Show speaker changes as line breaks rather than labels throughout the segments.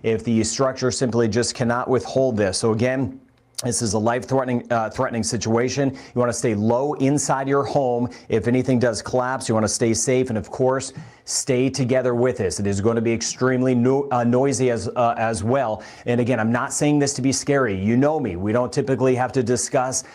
if the structure simply just cannot withhold this. So again, this is a life-threatening situation. You want to stay low inside your home. If anything does collapse, you want to stay safe, and of course, stay together with this. It is going to be extremely noisy as well. And again, I'm not saying this to be scary. You know me. We don't typically have to discuss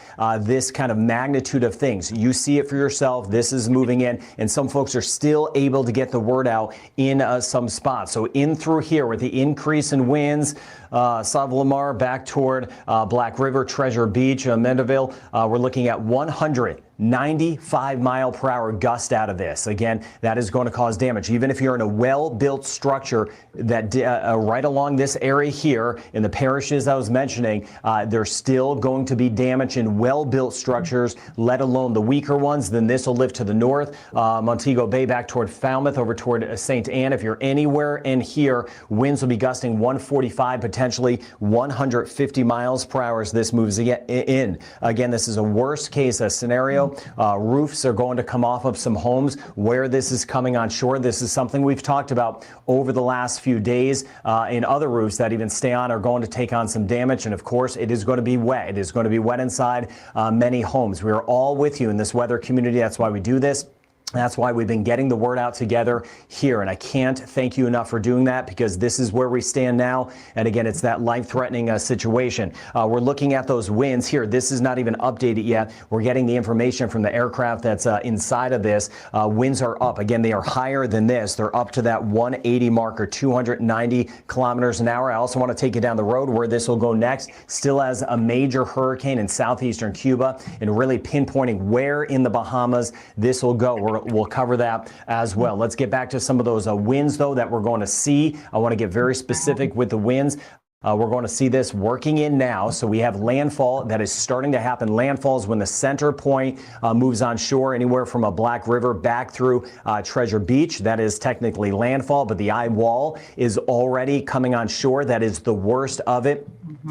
this kind of magnitude of things. You see it for yourself. This is moving in, and some folks are still able to get the word out in some spots. So in through here with the increase in winds, Sauve Lamar back toward Black River, Treasure Beach, Mendeville, we're looking at 195-mile-per-hour gust out of this. Again, that is going to cause damage. Even if you're in a well-built structure that right along this area here in the parishes I was mentioning, there's still going to be damage in well-built structures, let alone the weaker ones. Then this will lift to the north, Montego Bay back toward Falmouth, over toward St. Anne. If you're anywhere in here, winds will be gusting 145, potentially 150 miles per hour as this moves in. Again, this is a worst case scenario. Roofs are going to come off of some homes where this is coming on shore. This is something we've talked about over the last few days. In other roofs that even stay on are going to take on some damage. And of course, it is going to be wet. It is going to be wet inside many homes. We are all with you in this weather community. That's why we do this. That's why we've been getting the word out together here, and I can't thank you enough for doing that, because this is where we stand now. And again, it's that life-threatening situation. We're looking at those winds here. This is not even updated yet. We're getting the information from the aircraft that's inside of this. Winds are up. Again, they are higher than this. They're up to that 180 marker, 290 kilometers an hour. I also want to take you down the road where this will go next, still as a major hurricane in southeastern Cuba, and really pinpointing where in the Bahamas this will go. We'll cover that as well. Let's get back to some of those winds, though, that we're going to see. I want to get very specific with the winds. We're going to see this working in now. So we have landfall that is starting to happen. Landfall is when the center point moves on shore, anywhere from a Black River back through Treasure Beach. That is technically landfall, but the eye wall is already coming on shore. That is the worst of it.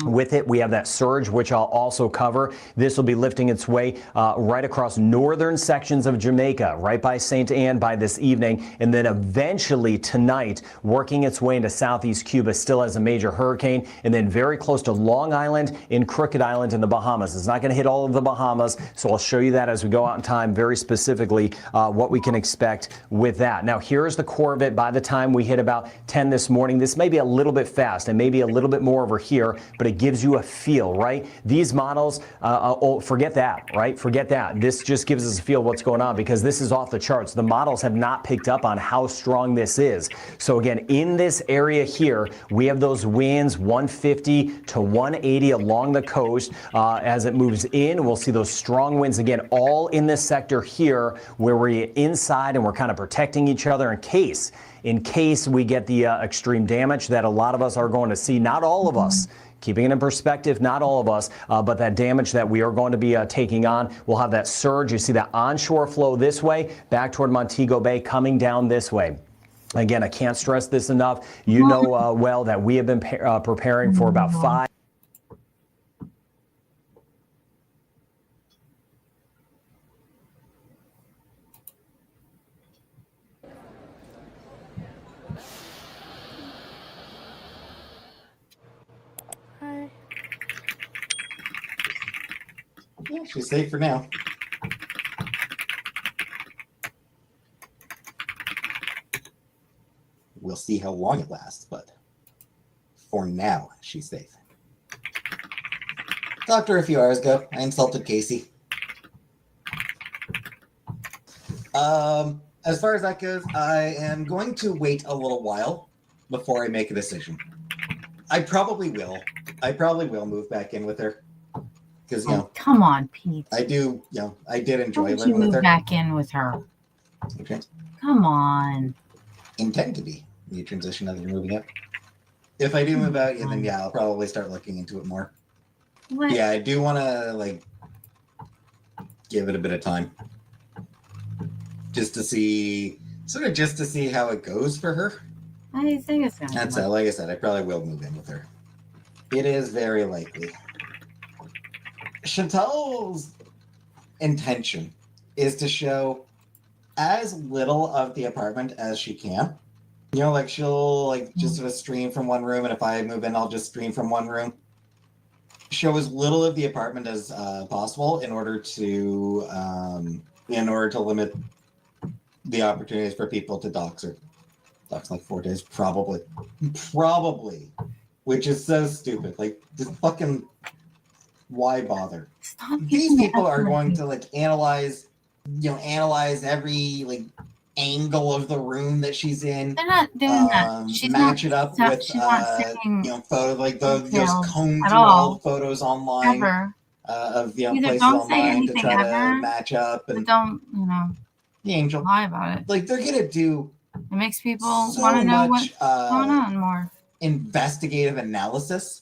With it, we have that surge, which I'll also cover. This will be lifting its way right across northern sections of Jamaica, right by St. Anne by this evening, and then eventually tonight working its way into southeast Cuba, still as a major hurricane, and then very close to Long Island in Crooked Island in the Bahamas. It's not going to hit all of the Bahamas, so I'll show you that as we go out in time very specifically what we can expect with that. Now, here's the core of it. By the time we hit about 10 this morning, this may be a little bit fast and maybe a little bit more over here, but it gives you a feel, right? These models, forget that, right? Forget that. This just gives us a feel of what's going on, because this is off the charts. The models have not picked up on how strong this is. So again, in this area here, we have those winds 150 to 180 along the coast. As it moves in, we'll see those strong winds again, all in this sector here where we're inside and we're kind of protecting each other in case we get the extreme damage that a lot of us are going to see. Not all of us. Keeping it in perspective, not all of us, but that damage that we are going to be taking on. We'll have that surge. You see that onshore flow this way, back toward Montego Bay, coming down this way. Again, I can't stress this enough. You know well that we have been preparing for about 5.
Yeah, she's safe for now. We'll see how long it lasts, but for now, she's safe. Talked to her a few hours ago. I insulted Casey. As far as that goes, I am going to wait a little while before I make a decision. I probably will move back in with her. Because,
come on, Pete.
I do, I did enjoy living with her.
You move back in with her.
Okay.
Come on.
Intend to be the transition as you're moving up. If I do move out, then I'll probably start looking into it more.
What?
Yeah, I do want to give it a bit of time, just to see how it goes for her.
I think it's gonna.
That's like I said, I probably will move in with her. It is very likely. Chantal's intention is to show as little of the apartment as she can, You know, like she'll like just sort of stream from one room, and if I move in, I'll just stream from one room. Show as little of the apartment as possible in order to limit the opportunities for people to dox her. Dox like 4 days, probably, which is so stupid. Like, just fucking, why bother?
Stop
These
giving
people are
effort.
going to like analyze every like angle of the room that she's in.
They're not doing that. She's
Match
not,
it up
stop-
with
she's not saying
photos like those
details
combed
at
through all
all.
the photos online
ever.
of
Either
places
don't say
online to
anything
try
ever,
to match up
But
and
don't,
the angel.
lie about it.
Like they're gonna do
It makes people
so
want to know
much
what's going on more.
investigative analysis.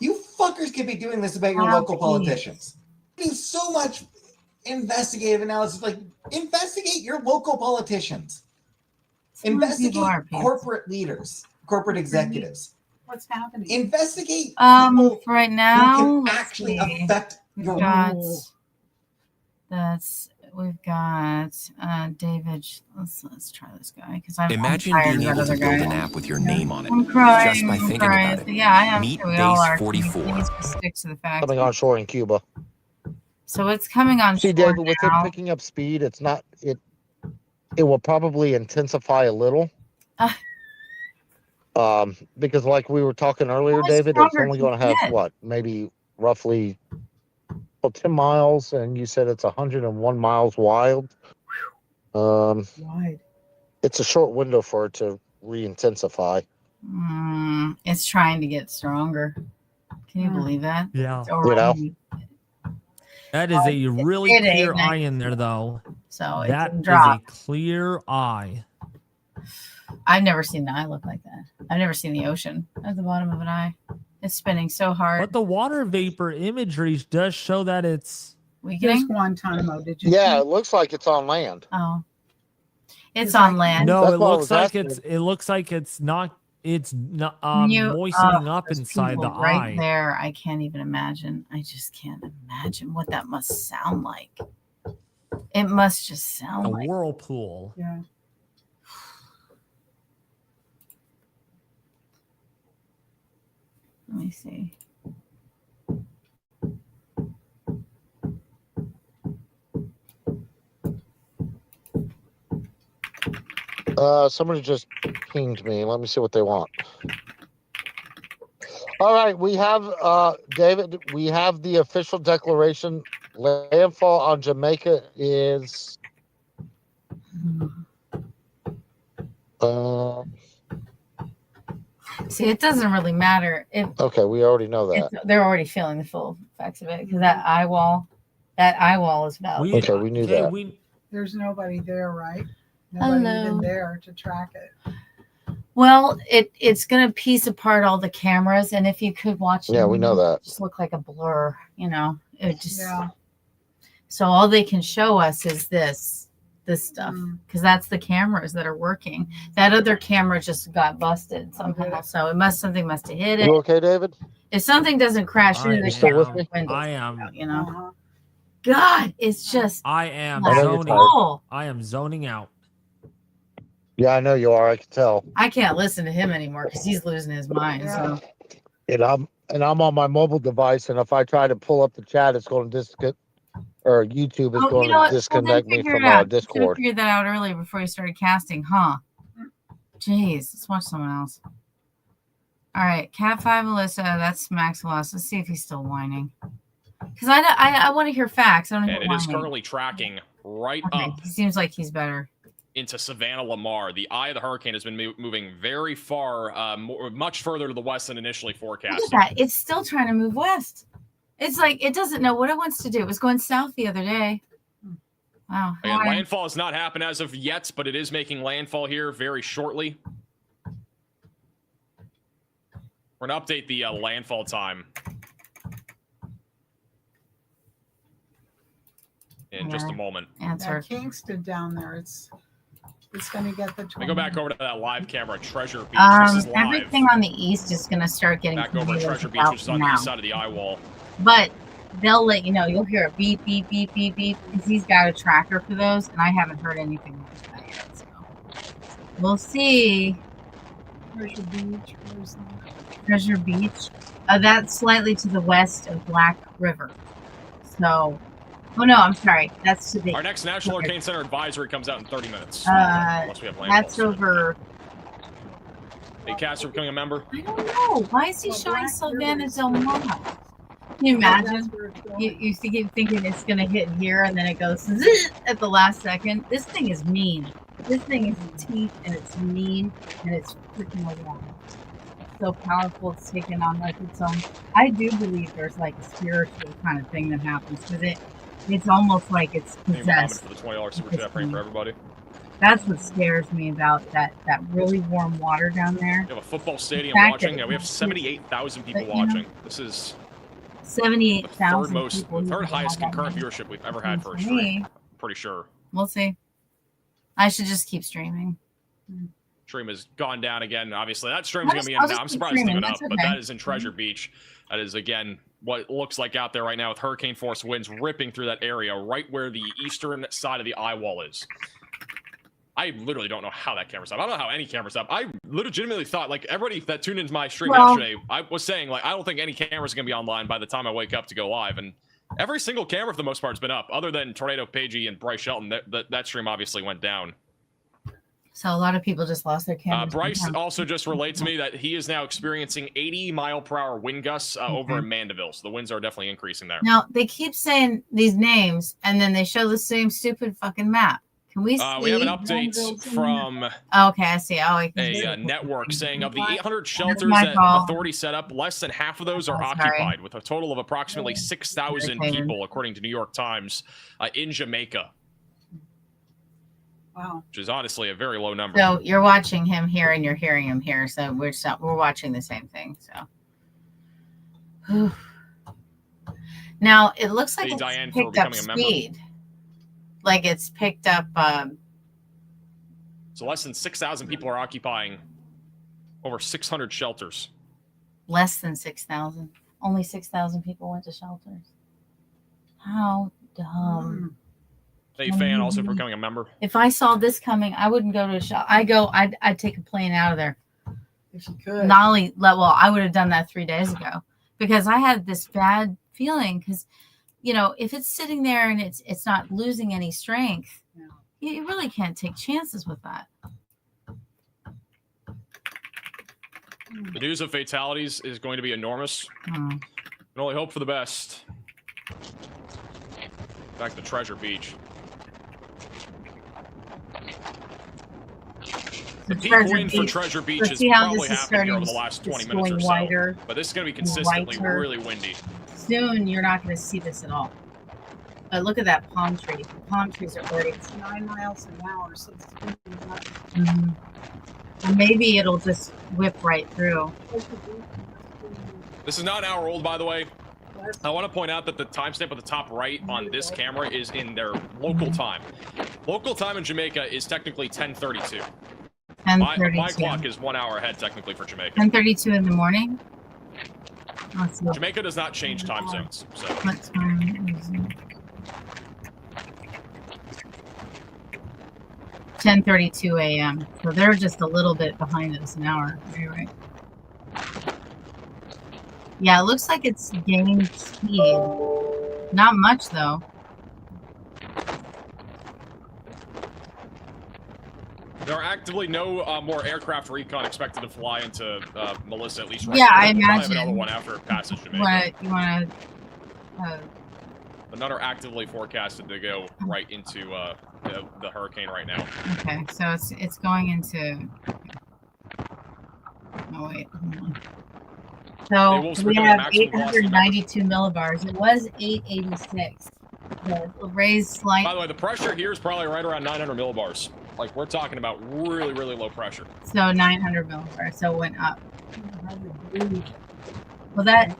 You fuckers could be doing this about your
Oh,
local
please.
politicians. Do so much investigative analysis. Like, investigate your local politicians.
Some
Investigate
people are peace.
corporate leaders, corporate executives.
What's happening?
Investigate
For
people
right
who
now,
can
let's
actually
see.
affect
We've
your
got
rules.
David. Let's try this guy because I'm
Imagine
tired
being
of that
able to
other
build
guy.
an app with your name on it
I'm crying.
just by
I'm
thinking
crying.
about it.
Yeah, I am
Meet
too. We all
Base
are. Can you
44.
please just stick to the facts?
Coming onshore in Cuba.
So it's coming on
See,
shore
David, with it
now.
picking up speed, it's not it. It will probably intensify a little. Because like we were talking earlier,
How much
David, it's
stronger
only
can
going to
it
have
get?
what, maybe roughly 10 miles, and you said it's 101 miles wide.
Wide.
It's a short window for it to re-intensify.
It's trying to get stronger. Can you believe that?
Yeah.
It's already,
That is a really
it ain't
clear
nice.
eye in there, though.
So
That
it's a
is
drop.
a clear eye.
I've never seen an eye look like that. I've never seen the ocean at the bottom of an eye. It's spinning so hard.
But the water vapor imagery does show that it's
There's
Weakening?
Guantanamo. Did you
Yeah,
see?
it looks like it's on land.
Oh. It's
It's
on
like-
land.
no.
That's
It
why I
looks
was
like
asking.
it looks like it's not. It's not
You-
moistening up
There's
inside the
people right
eye.
there. I can't even imagine. I just can't imagine what that must sound like. It must just sound
A
like.
whirlpool.
Yeah.
Let me see.
Somebody just pinged me. Let me see what they want. All right, we have David. We have the official declaration. Landfall on Jamaica is.
See, it doesn't really matter if
Okay, we already know that.
they're already feeling the full effects of it because that eye wall is valid.
Okay, we knew that.
There's nobody there, right? Nobody
Hello.
even there to track it.
Well, it's gonna piece apart all the cameras, and if you could watch,
Yeah,
it,
we know that.
just look like a blur. It just.
Yeah.
So all they can show us is this stuff
Mm.
because that's the cameras that are working. That other camera just got busted somehow,
Okay.
so something must have hit it.
You okay, David?
If something doesn't crash into
I
the
You still with
camera
me?
windows,
I am.
Uh-huh.
God, it's just
I am
I know you're
zoning.
tired.
full.
I am zoning out.
Yeah, I know you are. I can tell.
I can't listen to him anymore because he's losing his mind. So
And I'm on my mobile device, and if I try to pull up the chat, it's going to disconnect, or YouTube is going
you know what?
to
Well,
disconnect
then
me
figure
from
it out. You should have
Discord.
figured that out earlier before you started casting, huh? Jeez, let's watch someone else. All right, Cat 5 Melissa, that's Max Loss. Let's see if he's still whining. Because I want to hear facts. I don't
And
hear
it is
whining.
currently tracking right
Okay,
up
he seems like he's better.
into Savannah Lamar. The eye of the hurricane has been moving very far, much further to the west than initially
Look at
forecasted.
that. It's still trying to move west. It's like it doesn't know what it wants to do. It was going south the other day. Wow.
Again,
Hi.
landfall has not happened as of yet, but it is making landfall here very shortly. We're going to update the landfall time in just a moment.
Answer.
That Kingston down there, it's going to get the.
Let me go back over to that live camera, Treasure Beach. This is live.
Everything on the east is going to start getting
Back over to
clearer
Treasure Beach,
about
which is on the
now.
east side of the eye wall.
But they'll let you know. You'll hear a beep, beep, beep, beep, beep, because he's got a tracker for those, and I haven't heard anything like that yet. So We'll see.
Treasure Beach. Where's that?
Treasure Beach. That's slightly to the west of Black River. So, oh no, I'm sorry. That's to the.
Our next National Hurricane Center advisory comes out in 30 minutes.
That's
Once we have landfall.
over.
Hey, Castor becoming a member.
I don't know. Why is he
Well,
showing
Black
Savannah
River's-
Del Mar? Can you
That's
imagine?
where it's going.
You thinking it's gonna hit here and then it goes zzz at the last second. This thing is mean. This thing is teeth and it's mean and it's freaking alive. So powerful, it's taken on like its own. I do believe there's like a spiritual kind of thing that happens because it's almost like it's
Thank you, Muhammad,
possessed.
for the $20 super chat, praying for everybody.
That's what scares me about that really warm water down there.
We have a football stadium
fact
watching.
that
Yeah, we have
it's-
78,000 people
but, you know,
watching. This is the
78,000
third
people. who
third
have
highest
that
concurrent
many.
viewership we've ever had for a
To
stream.
me,
Pretty sure.
we'll see. I should just keep streaming.
Stream has gone down again. Obviously, that stream's gonna be in
I'll
now.
just
I'm
keep
surprised it's
streaming,
even up,
that's
but
okay.
that is in Treasure Beach. That is again what it looks like out there right now with hurricane force winds ripping through that area, right where the eastern side of the eye wall is. I literally don't know how that camera's up. I don't know how any camera's up. I legitimately thought, like, everybody that tuned into my stream
Well-
yesterday, I was saying, like, I don't think any camera's gonna be online by the time I wake up to go live. And every single camera, for the most part, has been up, other than Tornado Pagey and Bryce Shelton. That stream obviously went down.
So a lot of people just lost their cameras.
Bryce also just relayed to me that he is now experiencing 80-mile-per-hour wind gusts over in Mandeville. So the winds are definitely increasing there.
Now they keep saying these names, and then they show the same stupid fucking map. Can we see?
We have an update from
Oh, okay, I see. Oh, I can see.
a network saying of the 800
That's
shelters
my
that
fault.
authorities set up, less than half of those are
Oh, sorry.
occupied, with a total of approximately 6,000
Okay.
people, according to New York Times, in Jamaica,
Wow.
which is honestly a very low number.
So you're watching him here, and you're hearing him here. So we're watching the same thing. So now it looks like
Hey,
it's
Diane, for
picked up
becoming a member.
speed. Like it's picked up.
So less than 6,000 people are occupying over 600 shelters.
Less than 6,000. Only 6,000 people went to shelters. How dumb.
Hey, fan, also for becoming a member.
If I saw this coming, I wouldn't go to a shelter. I'd take a plane out of there.
If you could.
Not only, well, I would have done that 3 days ago because I had this bad feeling because, you know, if it's sitting there and it's not losing any strength,
Yeah.
you really can't take chances with that.
The news of fatalities is going to be enormous. Can only hope for the best. Back to Treasure Beach. The peak
Treasure
wind for
Beach-
Treasure Beach
let's
is
see how
probably
this is
happening here over
starting-
the last 20
it's
minutes or
going
so.
wider
But this is going to be consistently
whiter.
really windy.
Soon you're not going to see this at all. But look at that palm tree. The palm trees are already.
It's 9 miles an hour, so it's going to be not-
And maybe it'll just whip right through.
This is not an hour old, by the way. I want to point out that the timestamp at the top right on this camera is in their local time. Local time in Jamaica is technically 10:32. My
10:32.
clock is 1 hour ahead technically for Jamaica.
10:32 in the morning. Let's see
Jamaica does not change time zones, so
what time is it. 10:32 a.m. So they're just a little bit behind us an hour. Right. Yeah, it looks like it's gaining speed. Not much though.
there are actively no more aircraft recon expected to fly into Melissa, at least right
Yeah,
now.
I
We'll probably have
imagine.
another one after it passes Jamaica.
You want to?
But none are actively forecasted to go right into the hurricane right now.
Okay, so it's going into. Oh wait. Hold on.
Hey,
So
Wolves,
we
we're doing
have
maximum velocity number.
892 millibars. It was 886. The raised slight.
By the way, the pressure here is probably right around 900 millibars. Like, we're talking about really, really low pressure.
So 900 millibars. So it went up. Well, that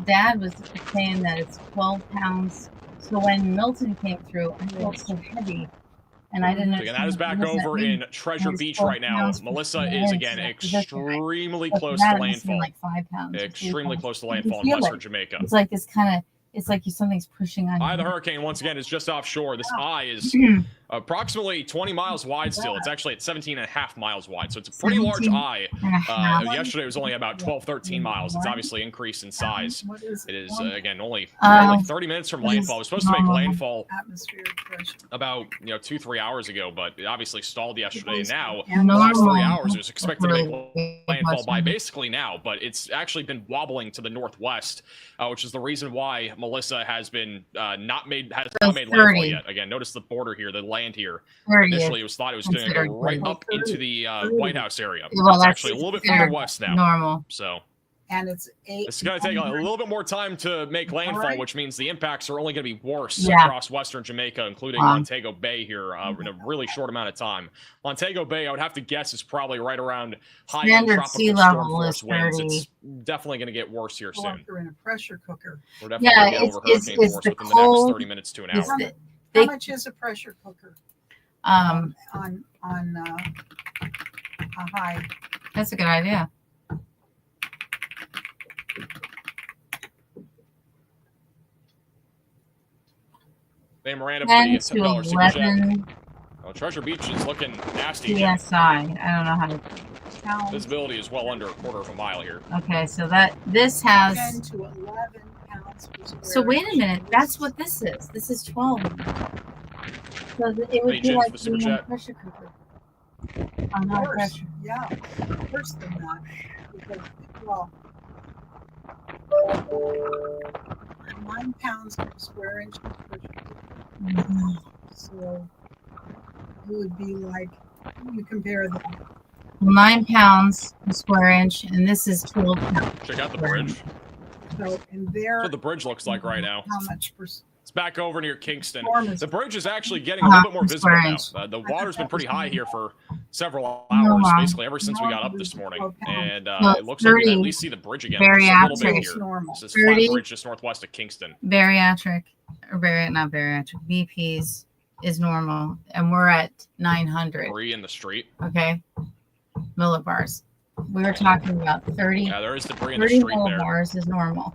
dad was saying that it's 12 pounds. So when Milton came through, I felt so heavy, and I didn't.
So again, that is back
what does that
over
mean?
in Treasure
It's
Beach
12
right now.
pounds per
Melissa
square
is
inch.
again
So that's
extremely
But
close
that
to
it must have been
landfall.
like 5 pounds. or 3
Extremely
pounds.
close to
You can
landfall in
feel
western
it.
Jamaica.
It's like this kind of. It's like something's pushing on
Eye of the
you.
hurricane once again is just offshore. This eye is approximately 20 miles wide still. It's actually at 17.5 miles wide, so it's a pretty large eye. Yesterday it was only about 12, 13 miles. It's obviously increased in size.
What is
It is,
one
again, only like 30 minutes from landfall. It was supposed to make
normal.
landfall
atmospheric pressure?
about 2-3 hours ago, but it obviously stalled yesterday. And now,
And
the last 3
Normal.
hours, it was expected to make
Really
landfall by
much.
basically now, but it's actually been wobbling to the northwest, which is the reason why Melissa has been not made landfall
30.
yet. Again, notice the border here, the land here.
30 is
Initially, it was thought it was going to
considered
go right
good.
up into the White House area.
Well,
It's
that's
actually a little bit
considered
further west now.
normal.
So
And it's 8.
it's going to take a little bit more time to make landfall,
Alright.
which means the impacts are only going to be worse
Yeah.
across western Jamaica, including
Wow.
Montego Bay here in a really short amount of time. Montego Bay, I would have to guess, is probably right around high-end
Standard
tropical
sea
storm
level
force
is
winds.
30.
It's definitely going to get worse here
Or
soon.
if you're in a pressure cooker.
We're definitely
Yeah,
going to get over
it's
hurricane force
the
within the
cold-
next 30 minutes to an
It's
hour.
the,
How
they,
much is a pressure cooker
um,
on a high?
that's a good idea.
Hey, Miranda,
10
pretty
to
$10 super chat.
11
Oh, Treasure Beach is looking nasty again.
psi. I don't know how to.
Pounds,
Visibility is well under a quarter of a mile here.
Okay, so this
10
has.
to 11 pounds per square
So wait a
inch.
minute. That's what this is. This is 12. So it would
Hey,
be
Jen,
like
for the super
being in a
chat.
pressure cooker. On high
Worse,
pressure.
yeah, worse than that. Because, well, 9 pounds per square inch.
Mhm.
So it would be like, you compare that.
9 pounds per square inch, and this is 12 pounds.
Check out the bridge.
So, and
That's
there,
what the bridge looks like right now.
how much per
It's back over near Kingston.
storm is
The bridge is actually getting a little bit more visible
square
now.
inch.
The water's been pretty high here for several
No,
hours,
Mom.
basically ever since we got up this morning. And
No,
it looks like we can
30
at least see the bridge again.
very
Just a little bit
accurate.
here.
It's normal.
This is
30
Flat Bridge just northwest of Kingston.
Bariatric, or not bariatric, BPs is normal, and we're at 900.
3 in the street.
Okay, millibars. We were talking about 30.
Yeah, there is debris in the
30
street there.
millibars is normal.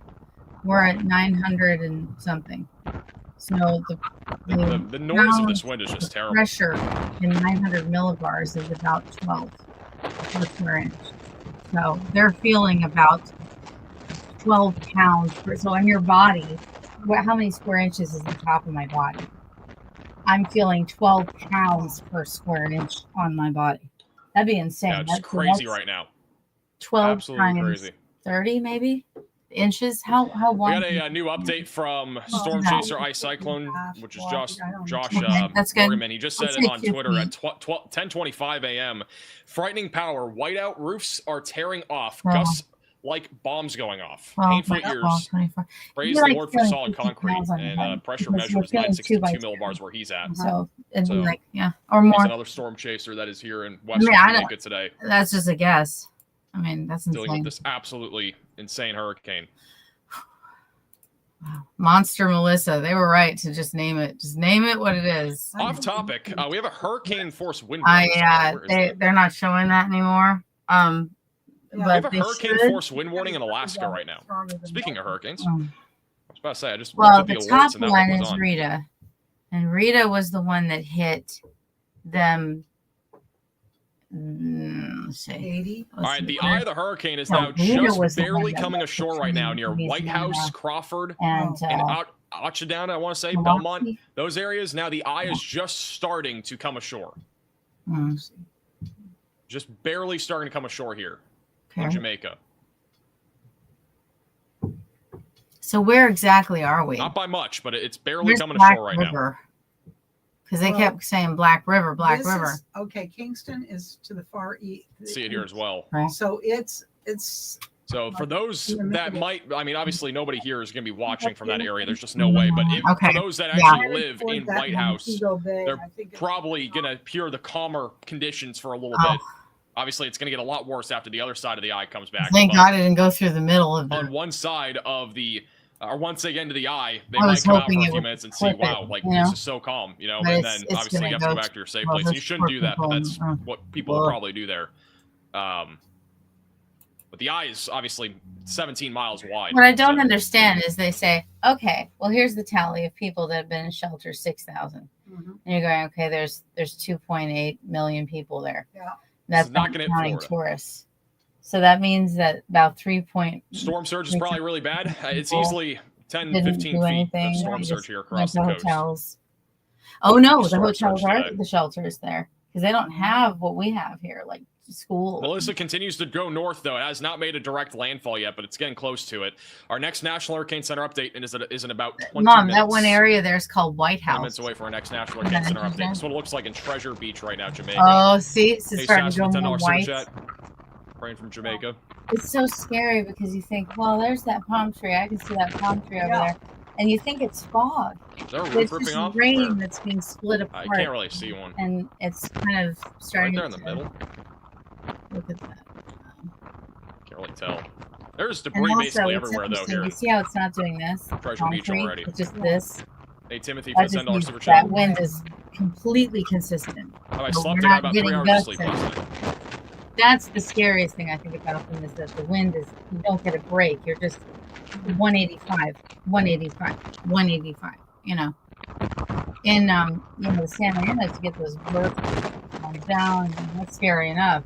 We're at 900 and something. So
The noise of this wind is just terrible.
pressure in 900 millibars is about 12 per square inch. So they're feeling about 12 pounds per. So on your body, how many square inches is the top of my body? I'm feeling 12 pounds per square inch on my body. That'd be insane.
Yeah, it's
That's-
crazy
that's
right now.
12
Absolutely
times
crazy.
30 maybe inches. How
We
wide?
got a new update from Storm
no.
Chaser Ice Cyclone, which is Josh
Okay, that's good.
Morgan. He just said
I'll
it
take
on
50.
Twitter at 10:25 a.m. Frightening power. Whiteout roofs are tearing off.
Wow.
Gusts like bombs going off.
Well,
Painful
well,
ears.
24.
Praise
You're
the
like
Lord for
feeling
solid
50
concrete.
pounds on your
And
head
pressure
because
measure
you're
is
feeling
962
2 by 2.
millibars where he's at.
So it'd be
So,
like, yeah, or
He's
more.
another storm chaser that is here in western
I don't-
Jamaica today,
That's just a guess. I mean, that's
dealing with
insane.
this absolutely insane hurricane.
Wow. Monster Melissa. They were right to just name it. Just name it what it is.
Off topic, we have a hurricane force wind.
I
warning somewhere. Where is that?
they're not showing that anymore.
Yeah.
We have
But
a
they
hurricane
should.
force wind warning in Alaska right now.
Stronger than
Speaking of
that.
hurricanes,
Um,
I was about to say, I just
Well,
looked
the
at the
top
alerts and that
one
one was
is
on.
Rita, and Rita was the one that hit them. Let's see.
80.
All right, the eye of the hurricane is
No,
now
Rita was
just
the one
barely
that
coming
left
ashore
the
right now
train
near
in
White House,
Louisiana.
Crawford,
And
and Ochadana, I want to say,
Milwaukee.
Belmont. Those areas, now the eye is just starting to come ashore.
Mm,
Just barely starting to come ashore here in
okay.
Jamaica.
So where exactly are we?
Not by much, but it's barely
Where's
coming
Black
ashore right now.
River? Because they
Well,
kept saying Black River, Black
This
River.
is- okay, Kingston is to the far east.
See it here as well.
So it's
So for those
in the
that
middle.
might, I mean, obviously nobody here is going to be watching from that area. There's just no way. But if,
Okay.
for those that
Yeah.
actually live in White House, they're
they're
probably going to hear the calmer conditions for a little
Oh.
bit. Obviously, it's going to get a lot worse after the other side of the eye comes back.
Thank
but
God it didn't go through the middle of
on
the.
one side of the, or once they get into the eye, they
I
might
was
come out for
hoping
a
it
few
would
minutes and see,
clip it,
wow, like
you know?
this is so calm, you know.
But
And
it's-
then
it's
obviously
gonna
you have to go
go
back to your safe
well,
place. And you
those
shouldn't do
poor
that, but
people,
that's what people
well,
will probably do there. But the eye is obviously 17 miles wide.
What I don't
so-
understand is they say, okay, well, here's the tally of people that have been in shelter, 6,000.
Mhm.
And you're going, okay, there's 2.8 million people there.
Yeah.
That's
It's not
not
gonna hit
counting
Florida.
tourists. So that means that about 3 point
Storm surge is probably really bad. It's
People
easily 10,
didn't
15
do
feet
anything.
of storm
They
surge
just
here
went
across
to
the coast.
hotels. Oh no, the
Storm
hotels
surge
are
today.
the shelters there because they don't have what we have here, like school.
Melissa continues to go north, though. It has not made a direct landfall yet, but it's getting close to it. Our next National Hurricane Center update is in about 20
Mom,
minutes.
that one area there is called White
20
House.
minutes away from our next National
Isn't
Hurricane
that
Center update.
interesting?
This is what it looks like in Treasure Beach right now, Jamaica.
Oh, see, it's
Hey,
starting
Sash,
to go
with $10
more
super
white.
chat. Praying from Jamaica.
It's so scary because you think, well, there's that palm tree. I can see that palm tree over
Yeah.
there. And you think it's fog.
Is there a
But
roof
it's
ripping
just
off?
rain
Where?
that's being split
I
apart.
can't really see one.
And it's kind of
Right
starting
there in the
to
middle.
look at that.
Can't really tell. There's
And
debris
also,
basically
it's
everywhere, though,
interesting.
here.
You see how it's not doing this?
Treasure
Palm
Beach
tree?
already.
It's just this.
Hey, Timothy, for
That
the
just
$10
means
super
that
chat.
wind is completely consistent.
Oh, I
so
slept
we're
in
not
about 3
getting
hours of
gusts
sleep
in.
last night.
That's the scariest thing I think about them is that the wind is, you don't get a break. You're just 185, 185, 185, you know. In, the Santa Ana to get those bursts down, that's scary enough.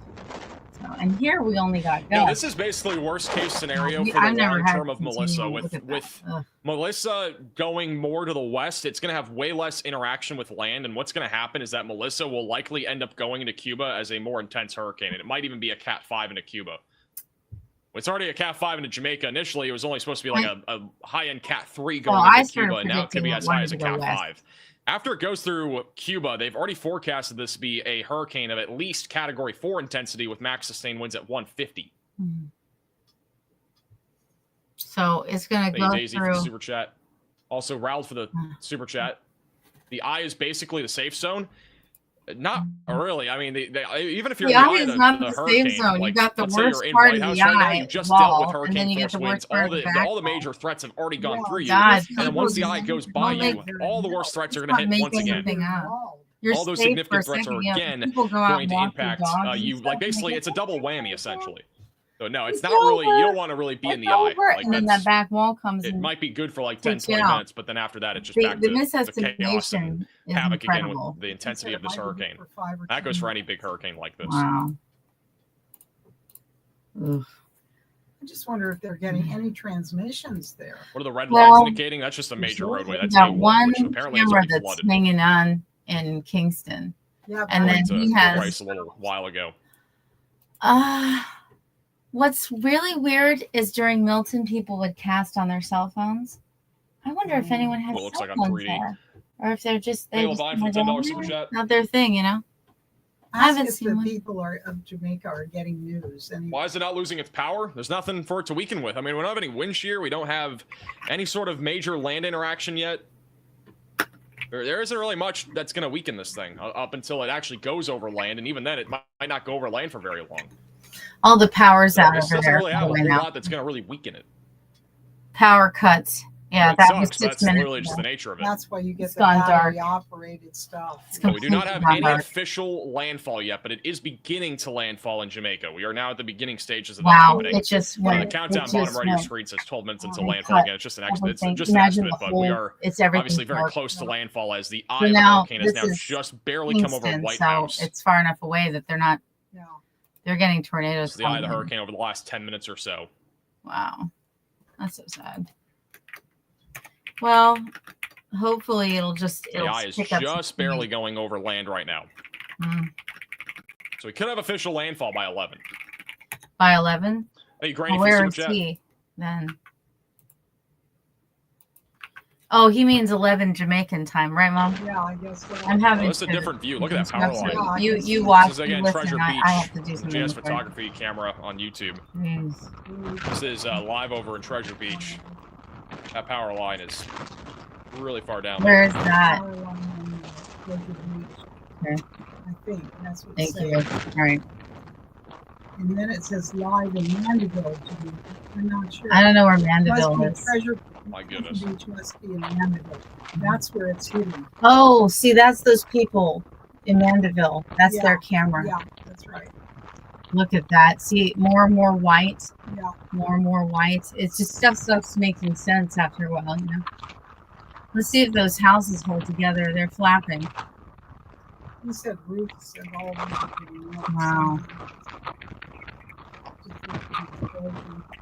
So, and here we only got
No,
gusts.
this is basically worst case scenario
We-
for the
I've never
long
had
term of Melissa.
continual look at that.
With
Ugh.
Melissa going more to the west, it's going to have way less interaction with land. And what's going to happen is that Melissa will likely end up going into Cuba as a more intense hurricane. And it might even be a Cat 5 into Cuba. It's already a Cat 5 into Jamaica. Initially, it was only supposed to be like a high end Cat 3 going
Well, I
into
started
Cuba. And now it could be
predicting
as
it
high
wanted
as a
to go
Cat
west.
5. After it goes through Cuba, they've already forecasted this to be a hurricane of at least Category 4 intensity with max sustained winds at 150.
Mhm. So it's going to
Thank
go
you, Daisy, for the
through.
super chat. Also, Raul for the super chat. The eye is basically the safe zone. Not really. I mean, even if you're
The
in the
eye
eye
is
of
not
the
the
hurricane,
safe zone. You
like,
got the
let's say
worst
you're in
part
White
of
House
the
right now,
eye
you just dealt
wall,
with
and
hurricane
then you get
force
the
winds.
worst part of the
All the
back
major threats have already gone
Yeah.
through you.
God,
And then once the eye goes by you, all the worst threats are going to hit once again.
anything up. You're
All those
safe
significant
for a
threats are
second. Yeah,
again
people go out
going
and
to
walk their
impact
dogs and
you.
stuff,
Like
and they
basically,
get
it's a double
that.
whammy essentially. So no, it's
It's
not really. You
over.
don't want to really be in
It's
the eye.
over.
Like
And then
that's,
that back wall comes
it
in.
might be good for like 10,
takes you
20
out.
minutes, but then after that, it's just
The
back to the chaos and
misestimation is
havoc again
incredible.
with the intensity of this hurricane.
hurricane.
That goes for any big hurricane like this.
Wow. Ugh.
I just wonder if they're getting any transmissions there.
What are the red
Well,
lines indicating? That's just a major
sure.
roadway.
We
That's
got
A1,
one
which apparently is
camera
already
that's
flooded.
hanging on in Kingston.
Yeah,
And
but
then
According
he
to
has-
Bryce a little while ago.
What's really weird is during Milton, people would cast on their cell phones. I wonder if anyone has
Well, it looks
cell
like on
phones
3D.
there, or if they're just
Hey,
just
Levine for the
kinda
$10
go,
super chat.
not their thing, you know. I
ask
haven't
if
seen
the
one.
people of Jamaica are getting news. And
Why is it not losing its power? There's nothing for it to weaken with. I mean, we don't have any wind shear. We don't have any sort of major land interaction yet. There isn't really much that's going to weaken this thing up until it actually goes over land, and even then, it might not go over land for very long.
All the power's
So
out
it
over
doesn't
there.
really have a
by the
whole
way now.
lot that's going to really weaken it.
Power cuts. Yeah,
It
that was
sucks.
6
That's
minutes.
literally just
ago.
the nature of it.
that's why you get
It's
the
gone
battery
dark.
operated stuff.
It's
No, we do not have any
completely
official landfall yet, but it is beginning to landfall in Jamaica. We are now at the beginning stages of that
Wow,
happening.
it just
The
went.
countdown
it
bottom
just
right of your
went.
screen says 12 minutes until
They
landfall.
cut
Again, it's just an
everything.
just an
Imagine
estimate,
the
but we
whole-
are
It's everything
obviously very
dark.
close to landfall as the eye
So
of the
now
hurricane has
this
now
is
just barely come over
Kingston,
White
so
House.
it's far enough away that they're not.
Yeah.
They're getting tornadoes.
It's the eye of the
coming.
hurricane over the last 10 minutes or so.
Wow, that's so sad. Well, hopefully it'll just
The eye is
pick up
just
some
barely
speed.
going over land right now.
Mm.
So we could have official landfall by 11.
By 11.
Hey, Granny,
Well,
for
where
super
is
chat.
he then? Oh, he means 11 Jamaican time, right, Mom?
Yeah, I guess so.
I'm having.
Oh, this is a
to-
different view. Look at that
I'm
power
sorry.
line.
You
This
watch.
This is
You
again
listen.
Treasure
I have to do
Beach,
something.
GS
before-
photography camera on YouTube.
Jeez.
This is live over in Treasure Beach. That power line is really far down there.
Where is that?
Power line on the Treasure Beach.
Okay.
I think that's what it
Thank you.
says.
All right.
And then it says live in Mandeville. I'm not sure.
I don't know where
Must
Mandeville
be
is.
Treasure
My goodness.
Beach must be in Mandeville. That's where it's hidden.
Oh, see, that's those people in Mandeville. That's
Yeah.
their camera.
Yeah, that's right.
Look at that. See, more and more white.
Yeah.
More and more white. It's just stuff's making sense after a while, you know. Let's see if those houses hold together. They're flapping.
You said roofs of all the
Wow.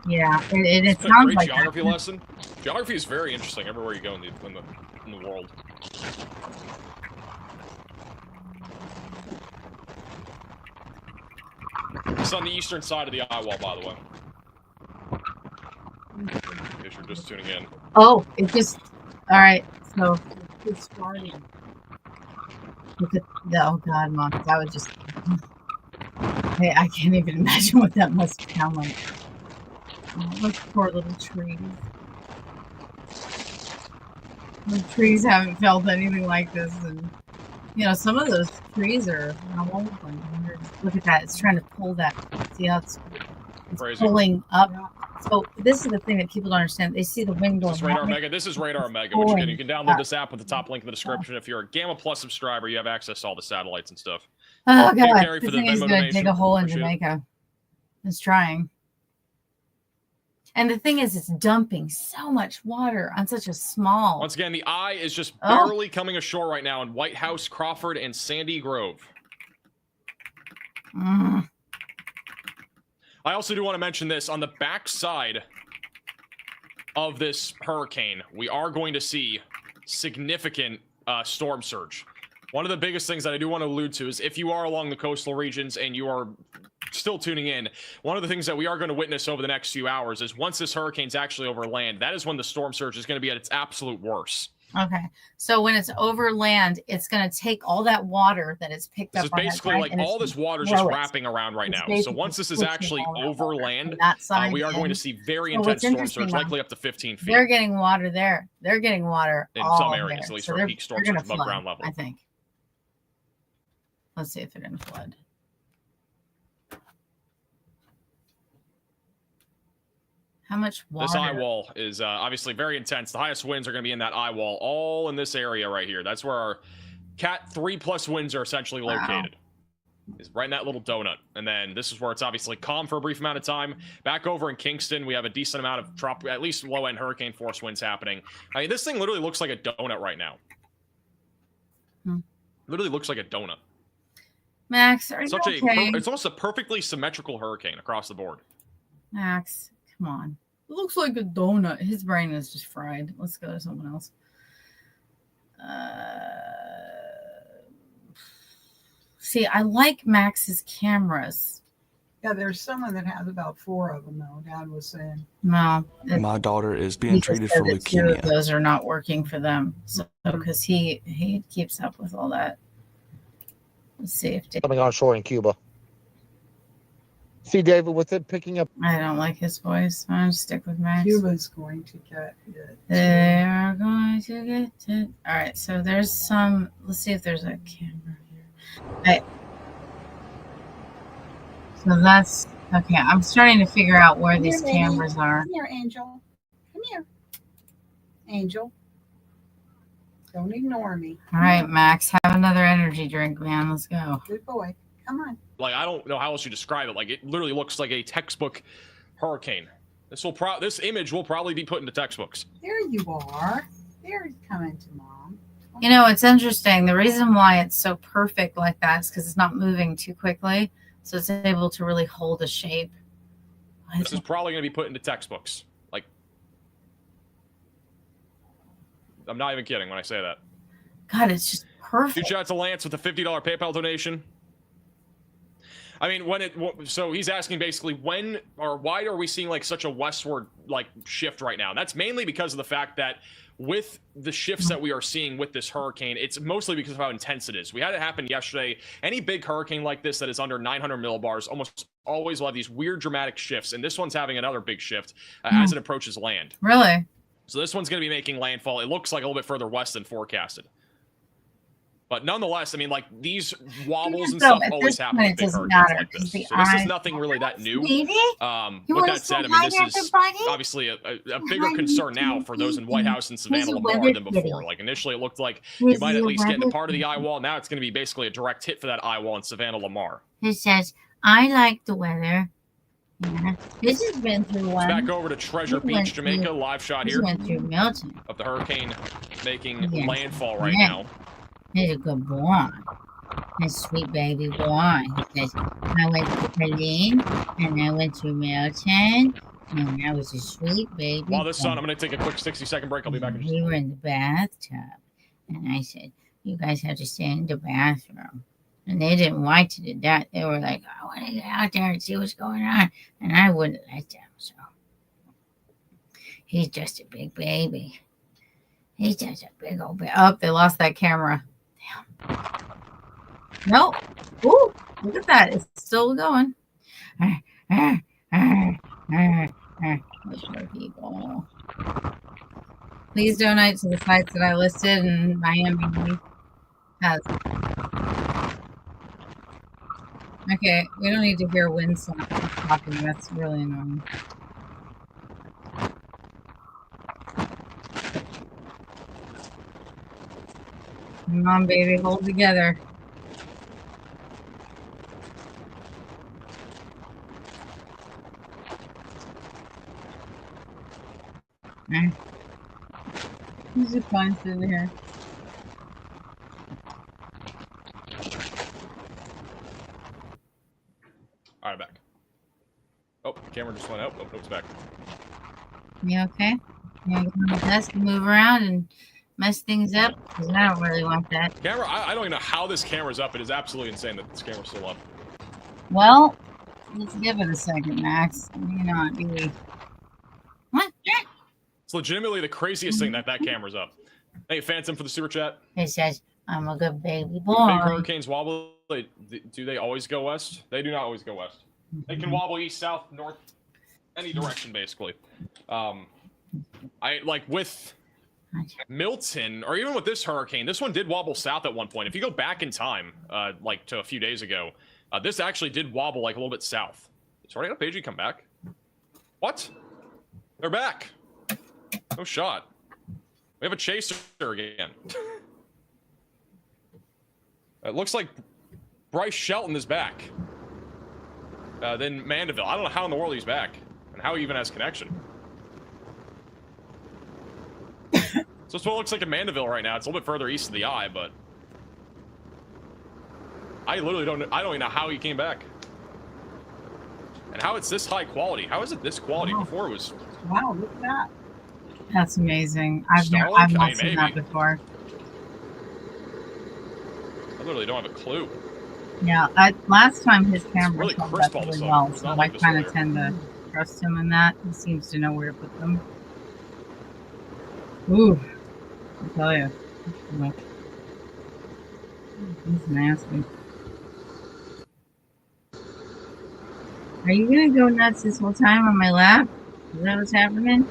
Yeah, it
It's a
sounds
great
like
geography
that.
lesson. Geography is very interesting everywhere you go in the world. It's on the eastern side of the eye wall, by the way. In case you're just tuning in.
Oh, it just. All right. So
It's starting.
look at the. Oh God, Mom, that was just. I can't even imagine what that must sound like. Oh, those poor little trees. The trees haven't felt anything like this, and you know some of those trees are how old? Look at that! It's trying to pull that. See how it's
Crazy.
pulling up.
Yeah.
So this is the thing that people don't understand. They see the wind going.
This is Radar
that way.
Omega. This is Radar Omega, which again, you can download this app with the top link in the description. If you're a Gamma Plus subscriber, you have access to all the satellites and stuff.
Oh
Thank you,
God!
Carrie, for
This
the
thing is
Venmo
gonna dig
donation.
a hole in
Appreciate it.
Jamaica. It's trying. And the thing is, it's dumping so much water on such a small.
Once again, the eye is just
Oh.
barely coming ashore right now in White House, Crawford, and Sandy Grove.
Mm.
I also do want to mention this on the back side of this hurricane, we are going to see significant storm surge. One of the biggest things that I do want to allude to is if you are along the coastal regions and you are still tuning in, one of the things that we are going to witness over the next few hours is once this hurricane's actually over land, that is when the storm surge is going to be at its absolute worst.
Okay, so when it's over land, it's going to take all that water that it's picked
This
up
is
on that
basically
side,
like
and it's
all this
gonna
water is just
throw it.
wrapping around right
It's
now. So
basically
once this is
pushing
actually
all that
over
water
land,
from that side
we are going to
in.
see very
So
intense
what's
storm
interesting
surge,
now,
likely up to 15 feet.
They're getting water there. They're getting water
In
all
some areas,
there.
at least
So
for
they're-
peak storm
they're
surge
gonna
above
flood,
ground level.
I think. Let's see if they're going to flood. How much water?
This eye wall is obviously very intense. The highest winds are going to be in that eye wall, all in this area right here. That's where our Cat 3+ winds are essentially
Wow.
located. Is right in that little donut. And then this is where it's obviously calm for a brief amount of time. Back over in Kingston, we have a decent amount of at least low-end hurricane force winds happening. I mean, this thing literally looks like a donut right now.
Hmm.
Literally looks like a donut.
Max, are you
Such
okay?
it's almost a perfectly symmetrical hurricane across the board.
Max, come on. It looks like a donut. His brain is just fried. Let's go to someone else. See, I like Max's cameras.
Yeah, there's someone that has about 4 of them, though. Dad was saying.
No,
My daughter is
he
being
just
treated
said
for
that 2 of
leukemia.
those are not working for them. So because he keeps up with all that. Let's see if
Coming on shore in Cuba. See, David, with it picking up.
I don't like his voice. I'm gonna stick with Max.
Cuba's going to get it.
They're going to get it. All right, so there's some. Let's see if there's a camera here. Right. So that's okay. I'm starting to figure out where
Come
these
here, baby.
cameras are.
Come here, Angel. Come here. Angel. Don't ignore me.
All right, Max, have another energy drink, man. Let's go.
Good boy. Come on.
Like, I don't know how else you describe it. Like, it literally looks like a textbook hurricane. This image will probably be put into textbooks.
There you are. There he's coming to Mom.
You know, it's interesting. The reason why it's so perfect like that is because it's not moving too quickly, so it's able to really hold a shape.
This is probably going to be put into textbooks. Like, I'm not even kidding when I say that.
God, it's just perfect.
Huge shout out to Lance with a $50 PayPal donation. I mean, so he's asking basically when or why are we seeing like such a westward like shift right now? And that's mainly because of the fact that with the shifts that we are seeing with this hurricane, it's mostly because of how intense it is. We had it happen yesterday. Any big hurricane like this that is under 900 millibars almost always will have these weird dramatic shifts. And this one's having another big shift as it approaches land.
Really?
So this one's going to be making landfall. It looks like a little bit further west than forecasted. But nonetheless, I mean, like, these wobbles and
So
stuff
at
always
this
happen
point,
with
it
big
doesn't
hurricanes
matter,
like this.
because
So
the
this is
eye-
nothing really that new.
Sweetie? You
With
wanna
that said, I
say
mean,
hi
this
to
is
everybody?
obviously a bigger concern now for those in White House and Savannah
a
Lamar
weather
than
kitty.
before. Like, initially, it looked like
Here's
you might at
your
least get into
weather
part of the
kitty.
eye wall. Now it's going to be basically a direct hit for that eye wall in Savannah Lamar.
He says, I like the weather. Yeah. This has been through one.
Back over to Treasure
We went
Beach, Jamaica.
through-
Live shot
This
here
went through Milton.
of the hurricane making
Yes.
landfall right
Yeah.
now.
He's a good boy. A sweet baby boy. He says, I went to Berlin and I went to Milton and I was a sweet baby.
While this
boy.
on, I'm going to take a quick 60-second break. I'll be back in just a
We were in the bathtub and I said, you guys have to stay in the bathroom. And they didn't want to do that. They were like, I want to get out there and see what's going on. And I wouldn't let them. So he's just a big baby. He's just a big old baby. Oh, they lost that camera. Damn. No. Ooh, look at that. It's still going. People. Please donate to the sites that I listed in Miami. Has. Okay, we don't need to hear wind sound talking. That's really annoying. Come on, baby, hold together. He's just fine sitting here.
All right, back. Oh, camera just went out. Oh, it's back.
You okay? You want to get on the desk and move around and mess things up? Because I don't really want that.
Camera, I don't even know how this camera's up. It is absolutely insane that this camera's still up.
Well, let's give it a second, Max. You know, be. What?
It's legitimately the craziest thing that camera's up. Hey, Phantom for the super chat.
It says, I'm a good baby
Big
boy.
hurricanes wobble. Do they always go west? They do not always go west. They can wobble east, south, north, any direction, basically. I like with Milton, or even with this hurricane, this one did wobble south at one point. If you go back in time, like to a few days ago, this actually did wobble like a little bit south. Sorry, how Pagey come back? What? They're back. No shot. We have a chaser again. It looks like Bryce Shelton is back. Then Mandeville. I don't know how in the world he's back and how he even has connection. So it's what it looks like in Mandeville right now. It's a little bit further east of the eye, but I literally don't even know how he came back. And how it's this high quality. How is it this quality? Before it was...
Wow, look at that.
That's amazing. I've
Starlink?
not
I
seen
mean,
that
maybe.
before.
I literally don't have a clue.
Yeah, last time his camera
really
held
crisp
up
all of a
really
sudden.
well,
It's
so
not
I
like this
kind of
earlier.
tend to trust him in that. He seems to know where to put them. Ooh, I tell you. He's nasty. Are you gonna go nuts this whole time on my lap? Is that what's happening?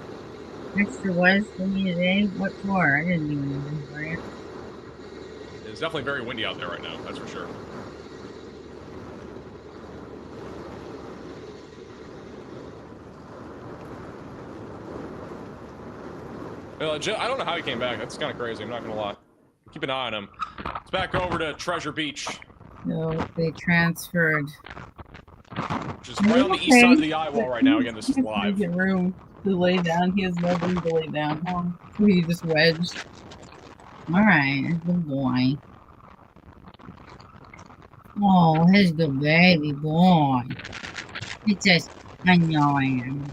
Extra was for me today? What for? I didn't do anything for you.
It's definitely very windy out there right now, that's for sure. I don't know how he came back. That's kind of crazy, I'm not gonna lie. Keep an eye on him. It's back over to Treasure Beach,
So they transferred.
which is right on the east side of the eye wall right now. Again, this is live.
He has room to lay down. He has no room to lay down. So he just wedged. All right, good boy. Oh, he's a good baby boy. He just, I know I am.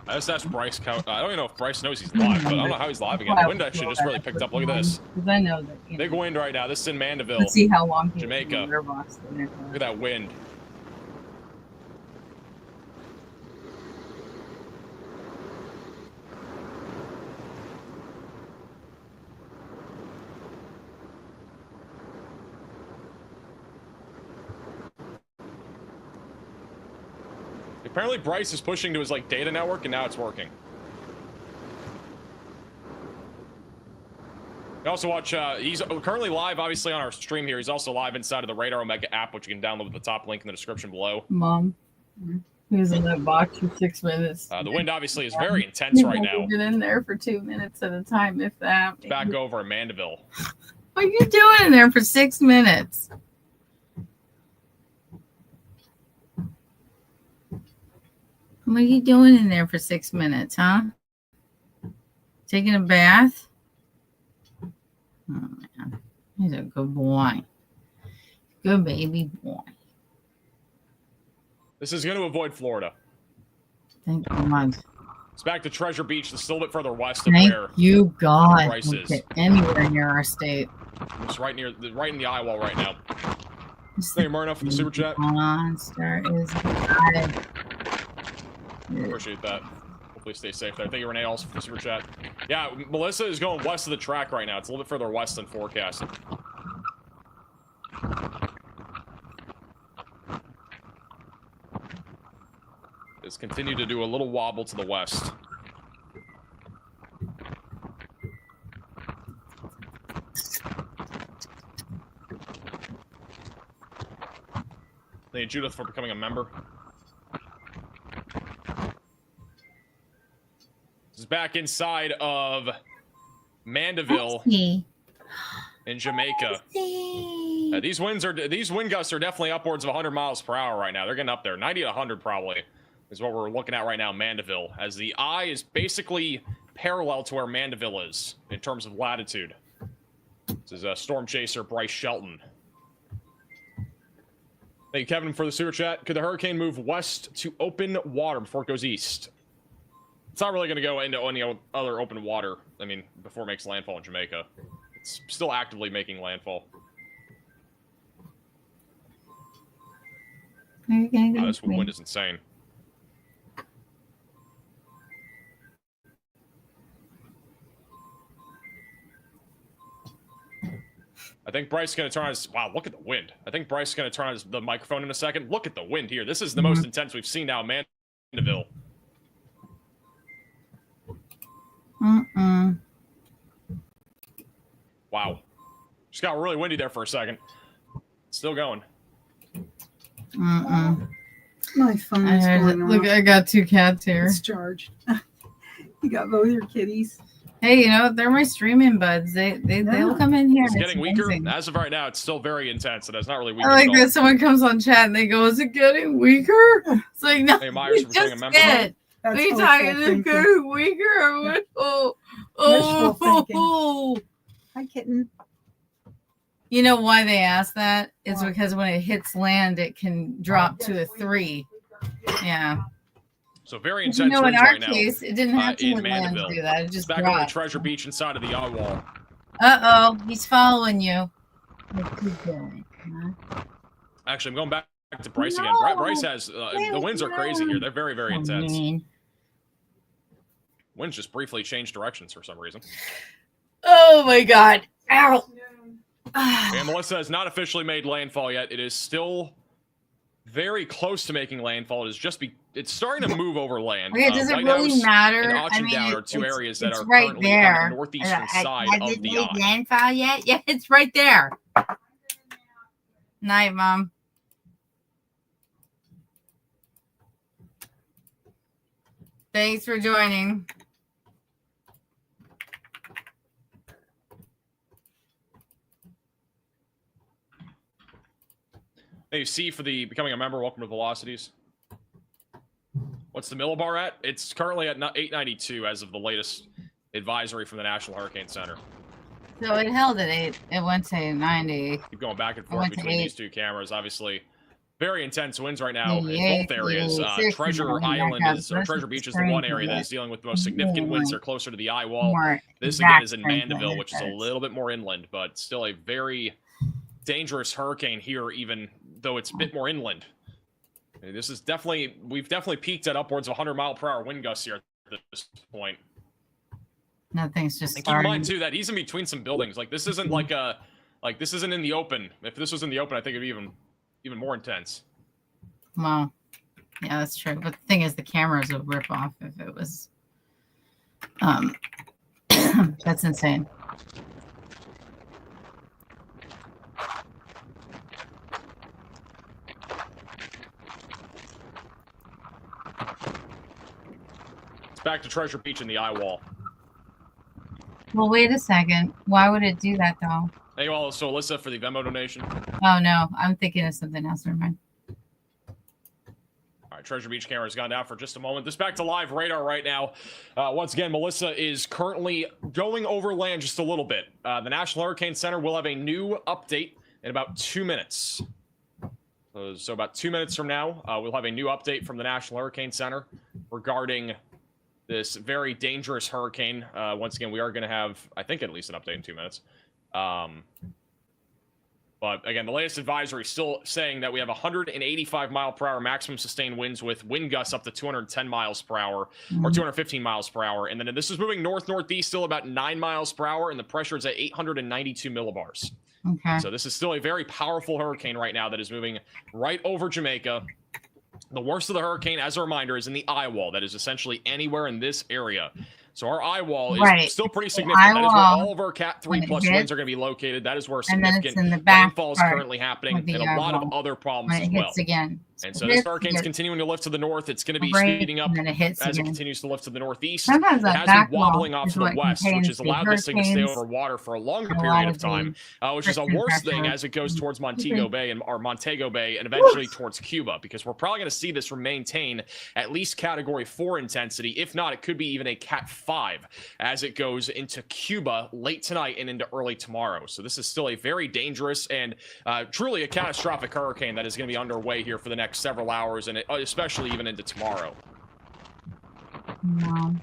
I just asked Bryce. I don't even know if Bryce knows he's live, but I don't know how he's live again. The wind actually just really picked up. Look at this.
Because I know that. You know,
Big wind right now. This is in Mandeville.
let's see how long he
Jamaica.
in the litter box.
Look at that wind. Apparently Bryce is pushing to his like data network and now it's working. You also watch, he's currently live obviously on our stream here. He's also live inside of the Radar Omega app, which you can download with the top link in the description below.
Mom, he was in that box for 6 minutes.
The wind obviously is very intense right now.
Been in there for 2 minutes at a time, if that.
It's back over in Mandeville.
What are you doing in there for 6 minutes? What are you doing in there for 6 minutes, huh? Taking a bath? Oh, man. He's a good boy. Good baby boy.
This is going to avoid Florida.
Thank God.
It's back to Treasure Beach. It's still a bit further west of
Thank
where
you, God.
Bryce
Don't
is.
get anywhere near our state.
it's right in the eye wall right now. Thank you, Marno, for the super chat.
Monster is alive.
Appreciate that. Hopefully stay safe there. Thank you, Renee, also for the super chat. Yeah, Melissa is going west of the track right now. It's a little bit further west than forecasted. It's continued to do a little wobble to the west. Thank you, Judith, for becoming a member. This is back inside of Mandeville
Hey.
in Jamaica. These wind gusts are definitely upwards of 100 miles per hour right now. They're getting up there. 90 to 100 probably is what we're looking at right now, Mandeville, as the eye is basically parallel to where Mandeville is in terms of latitude. This is Storm Chaser Bryce Shelton. Thank you, Kevin, for the super chat. Could the hurricane move west to open water before it goes east? It's not really going to go into any other open water, I mean, before it makes landfall in Jamaica. It's still actively making landfall. This wind is insane. I think Bryce is going to turn on his... Wow, look at the wind. I think Bryce is going to turn on the microphone in a second. Look at the wind here. This is the most intense we've seen now in Mandeville. Wow. Just got really windy there for a second. Still going.
My phone is going off.
Look, I got 2 cats here.
It's charged. You got both your kitties.
Hey, you know what? They're my streaming buds. They'll come in here.
It's
and
getting weaker.
amazing.
As of right now, it's still very intense, and it's not really weak
I like
at all.
that someone comes on chat and they go, "Is it getting weaker?" It's like, no,
Hey, Myers,
you
for becoming
just
a member.
did.
That's
What are you
hopeful
talking? Is it
thinking.
getting weaker?
Wishful thinking. Hi, kitten.
You know why they ask that? It's
Why?
because when it hits land, it can drop to a 3. Yeah.
So very
But
intense
you know, in
winds
our
right now.
case, it didn't have to
in
hit land to
Mandeville.
do that. It
It's
just
back over
dropped.
Treasure Beach inside of the eye wall.
Uh-oh. He's following you. What's he doing? Huh?
Actually, I'm going back to Bryce again.
No.
Bryce has... the winds are crazy here. They're very, very
Oh,
intense.
man.
Winds just briefly changed directions for some reason.
Oh, my God. Ow.
And Melissa has not officially made landfall yet. It is still very close to making landfall. It is just it's starting to move over land.
Okay, does it
White
really
House
matter?
and
I
Auction
mean,
Down are two
it's-
areas that
it's
are
right
currently
there.
on the northeastern side
Has
of
it
the
made
eye.
landfall yet? Yeah, it's right there. Night, Mom. Thanks for joining.
Hey, C for the becoming a member. Welcome to Velocities. What's the millibar at? It's currently at 892 as of the latest advisory from the National Hurricane Center.
So it held at 8. It went to 90.
Keep going back and
I
forth
went to
between
8.
these two cameras. Obviously, very intense winds right now in
88,
both areas.
86,
Treasure
and then
Island
back
is,
up.
or Treasure Beach is the one area that is dealing with the most significant winds. They're closer to the eye wall.
More
This again is in
exact
Mandeville, which is a
benefits.
little bit more inland, but still a very dangerous hurricane here, even though it's a bit more inland. This is definitely, we've definitely peaked at upwards of 100-mile-per-hour wind gusts here at this point.
Nothing's just
And keep in mind
starting.
too that he's in between some buildings. Like this isn't like this isn't in the open. If this was in the open, I think it'd be even more intense.
Well, yeah, that's true. But the thing is, the cameras would rip off if it was. That's insane.
It's back to Treasure Beach in the eye wall.
Well, wait a second. Why would it do that though?
Thank you all, so Alyssa, for the Venmo donation.
Oh no, I'm thinking of something else. Never mind.
All right, Treasure Beach camera has gone down for just a moment. This back to live radar right now. Once again, Melissa is currently going over land just a little bit. The National Hurricane Center will have a new update in about 2 minutes. So about 2 minutes from now, we'll have a new update from the National Hurricane Center regarding this very dangerous hurricane. Once again, we are going to have, I think, at least an update in 2 minutes. But again, the latest advisory is still saying that we have 185 mile per hour maximum sustained winds with wind gusts up to 210 miles per hour or 215 miles per hour. And then this is moving north-northeast, still about 9 miles per hour, and the pressure is at 892 millibars.
Okay.
So this is still a very powerful hurricane right now that is moving right over Jamaica. The worst of the hurricane, as a reminder, is in the eye wall. That is essentially anywhere in this area. So our eye wall is still pretty significant. That is where all of our Cat 3+ winds are going to be located. That is where significant rainfall is currently happening, and a lot of other problems as well.
Again.
And so this hurricane's continuing to lift to the north. It's going to be speeding up as it continues to lift to the northeast. It has been wobbling off to the west, which has allowed this thing to stay over water for a longer period of time, which is a worse thing as it goes towards Montego Bay and eventually towards Cuba, because we're probably going to see this maintain at least Category 4 intensity. If not, it could be even a Cat 5 as it goes into Cuba late tonight and into early tomorrow. So this is still a very dangerous and truly a catastrophic hurricane that is going to be underway here for the next several hours, and especially even into tomorrow.
No.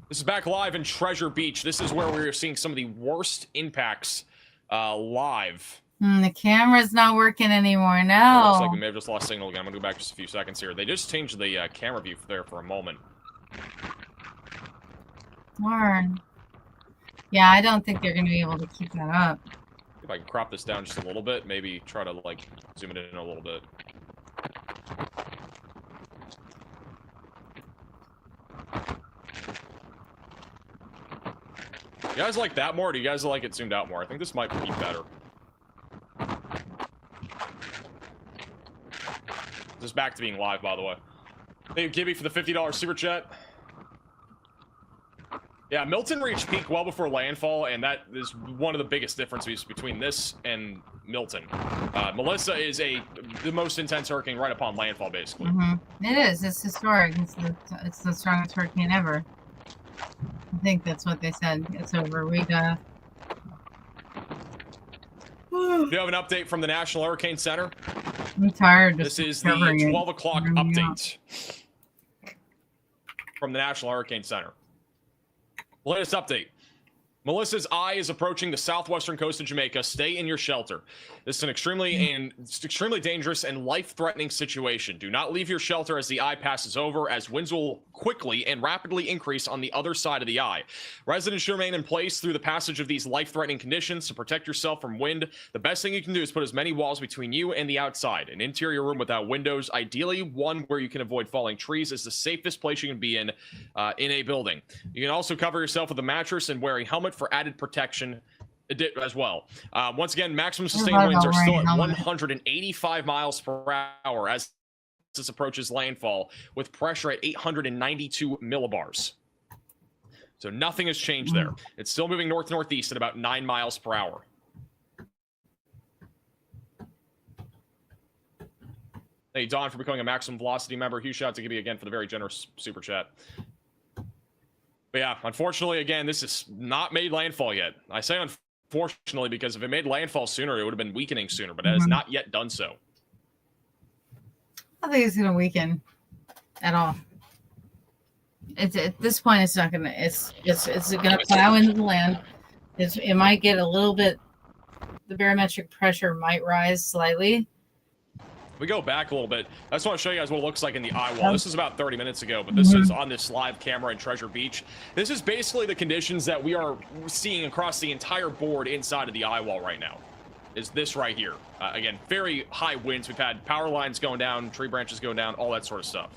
This is back live in Treasure Beach. This is where we're seeing some of the worst impacts live.
The camera's not working anymore. No.
Looks like we may have just lost signal again. I'm gonna go back just a few seconds here. They just changed the camera view there for a moment.
Darn. Yeah, I don't think they're gonna be able to keep that up.
If I can crop this down just a little bit, maybe try to like zoom it in a little bit. You guys like that more, or do you guys like it zoomed out more? I think this might be better. This is back to being live, by the way. Thank you, Gibby, for the $50 super chat. Yeah, Milton reached peak well before landfall, and that is one of the biggest differences between this and Milton. Melissa is the most intense hurricane right upon landfall, basically.
It is. It's historic. It's the strongest hurricane ever. I think that's what they said. It's over. We got.
Do you have an update from the National Hurricane Center?
I'm tired.
This is the 12 o'clock update from the National Hurricane Center. Latest update. Melissa's eye is approaching the southwestern coast of Jamaica. Stay in your shelter. This is an extremely dangerous and life-threatening situation. Do not leave your shelter as the eye passes over, as winds will quickly and rapidly increase on the other side of the eye. Residents should remain in place through the passage of these life-threatening conditions. To protect yourself from wind, the best thing you can do is put as many walls between you and the outside. An interior room without windows, ideally one where you can avoid falling trees, is the safest place you can be in a building. You can also cover yourself with a mattress and wear a helmet for added protection as well. Once again, maximum sustained winds are still at 185 miles per hour as this approaches landfall, with pressure at 892 millibars. So nothing has changed there. It's still moving north-northeast at about 9 miles per hour. Hey, Don, for becoming a maximum velocity member. Huge shout out to Gibby again for the very generous super chat. But yeah, unfortunately, again, this has not made landfall yet. I say unfortunately because if it made landfall sooner, it would have been weakening sooner, but it has not yet done so.
I think it's going to weaken at all. It's at this point, it's not going to. It's going to plow into the land. It might get a little bit. The barometric pressure might rise slightly.
We go back a little bit. I just want to show you guys what it looks like in the eye wall. This is about 30 minutes ago, but this is on this live camera in Treasure Beach. This is basically the conditions that we are seeing across the entire board inside of the eye wall right now. Is this right here. Again, very high winds. We've had power lines going down, tree branches going down, all that sort of stuff.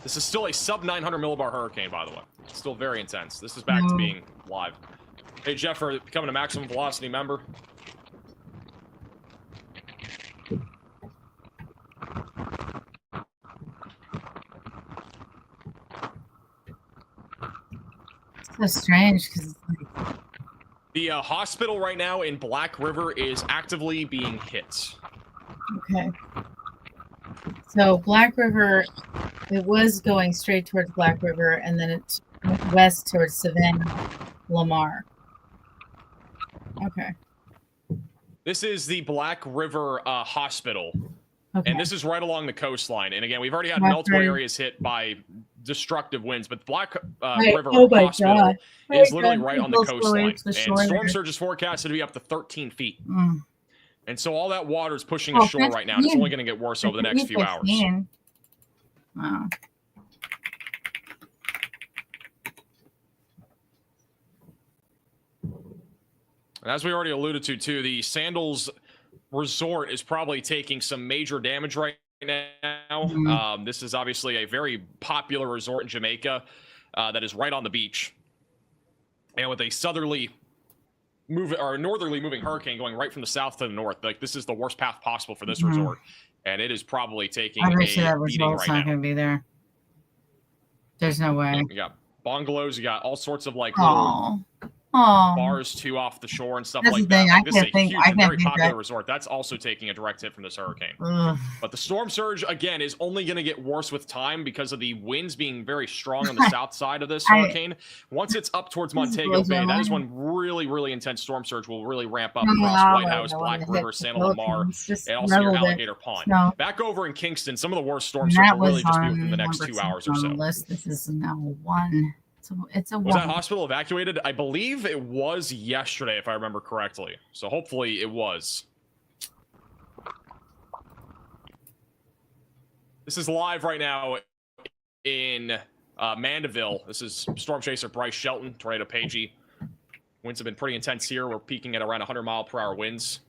This is still a sub 900 millibar hurricane, by the way. It's still very intense. This is back to being live. Hey, Jeff, for becoming a maximum velocity member.
So strange because
The hospital right now in Black River is actively being hit.
Okay. So Black River, it was going straight towards Black River, and then it went west towards Savannah, Lamar. Okay.
This is the Black River Hospital,
Okay.
and this is right along the coastline. And again, we've already had
Black
multiple
River.
areas hit by destructive winds, but Black
Right.
River
Oh my
Hospital
God.
is
Oh my
literally
God.
right on the
People's
coastline.
going to the
And
shore
storm
there.
surge is forecasted to be up to 13 feet.
Mm.
And so all that water is pushing
Oh,
ashore right now. And it's
15.
only going to get worse over the next few hours.
15. Wow.
And as we already alluded to, too, the Sandals Resort is probably taking some major damage right now.
Mhm.
This is obviously a very popular resort in Jamaica that is right on the beach. And with a southerly northerly moving hurricane going right from the south to the north, like this is the worst path possible for this
Mhm.
resort. And it is probably taking
I
a
bet you that
beating
result's
right
not
now.
going to be there. There's no way.
You got bungalows, you got all sorts of like little
Oh. Oh.
bars too off the shore and stuff
That's
like
the thing,
that.
I
Like, this is
can't
a
think-
huge
I
and
can't
very
think
popular
that-
resort. That's also taking a direct hit from this hurricane.
Ugh.
But the storm surge again is only going to get worse with time because of the winds being very strong on the south side of this hurricane. Once it's up towards
This is
Montego
blows my
Bay, that is
mind.
when really intense storm surge will really ramp up
No,
across
no,
White
no,
House,
no,
Black
no,
River,
the
Santa Lamar,
Philippines just
and also near
leveled it.
Alligator Pond.
No.
Back over in Kingston, some of the worst storm
And
surge
that
will really
was
just be
on
within the next
number
2 hours or
six on
so.
the list. This is now one. It's a
Was
one.
that hospital evacuated? I believe it was yesterday, if I remember correctly. So hopefully it was. This is live right now in Mandeville. This is Storm Chaser Bryce Shelton, Tornado Pagey. Winds have been pretty intense here. We're peaking at around 100-mile-per-hour winds.